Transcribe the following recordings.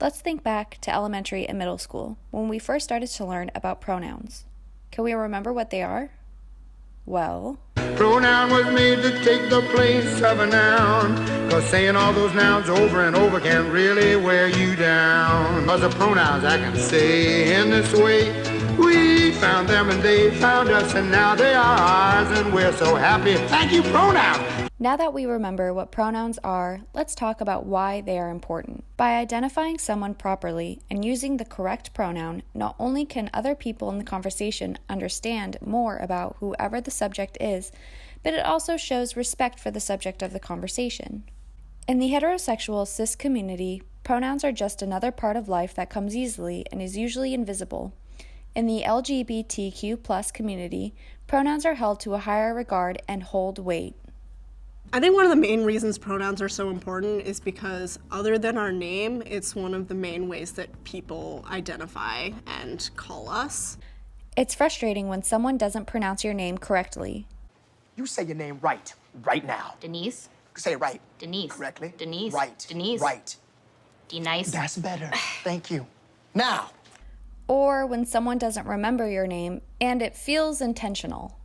Let's think back to elementary and middle school, when we first started to learn about pronouns. Can we remember what they are? Well, pronoun was made to take the place of a noun, 'cause saying all those nouns over and over can really wear you down. Other pronouns I can say in this way, we found them and they found us, and now they are ours and we're so happy. Thank you, pronouns! now that we remember what pronouns are, let's talk about why they are important. By identifying someone properly and using the correct pronoun, not only can other people in the conversation understand more about whoever the subject is, but it also shows respect for the subject of the conversation. In the heterosexual cis community, pronouns are just another part of life that comes easily and is usually invisible. In the LGBTQ+ community, pronouns are held to a higher regard and hold weight. I think one of the main reasons pronouns are so important is because other than our name, it's one of the main ways that people identify and call us. It's frustrating when someone doesn't pronounce your name correctly. You say your name right now. Denise. Say it right. Denise. Correctly. Denise. Right. Denise. Right. Denise. That's better. Thank you. Now. Or when someone doesn't remember your name and it feels intentional.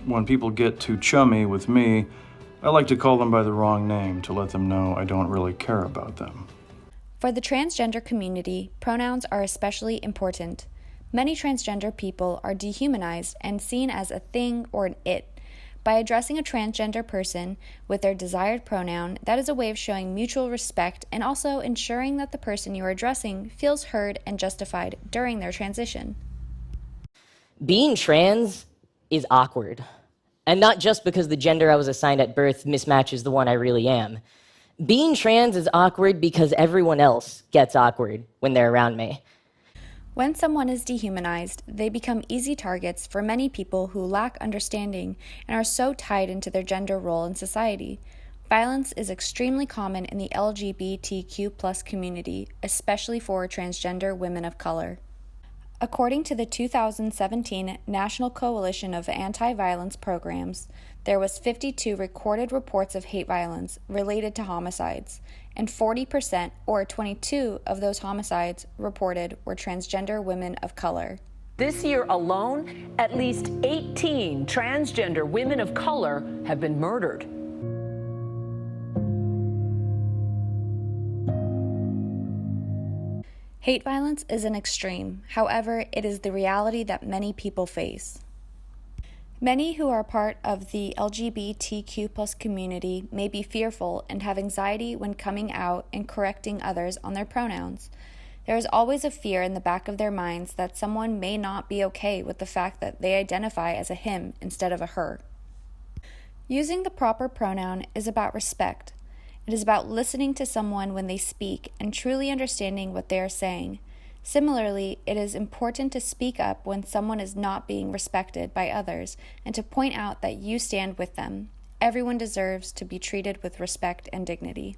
When people get too chummy with me, I like to call them by the wrong name to let them know I don't really care about them. For the transgender community, pronouns are especially important. Many transgender people are dehumanized and seen as a thing or an it. By addressing a transgender person with their desired pronoun, that is a way of showing mutual respect and also ensuring that the person you are addressing feels heard and justified during their transition. Being trans is awkward. And not just because the gender I was assigned at birth mismatches the one I really am. Being trans is awkward because everyone else gets awkward when they're around me. When someone is dehumanized, they become easy targets for many people who lack understanding and are so tied into their gender role in society. Violence is extremely common in the LGBTQ+ community, especially for transgender women of color. According to the 2017 National Coalition of Anti-Violence Programs, there was 52 recorded reports of hate violence related to homicides, and 40%, or 22 of those homicides reported were transgender women of color. This year alone, at least 18 transgender women of color have been murdered. Hate violence is an extreme. However, it is the reality that many people face. Many who are part of the LGBTQ+ community may be fearful and have anxiety when coming out and correcting others on their pronouns. There is always a fear in the back of their minds that someone may not be okay with the fact that they identify as a him instead of a her. Using the proper pronoun is about respect. It is about listening to someone when they speak and truly understanding what they are saying. Similarly, it is important to speak up when someone is not being respected by others and to point out that you stand with them. Everyone deserves to be treated with respect and dignity.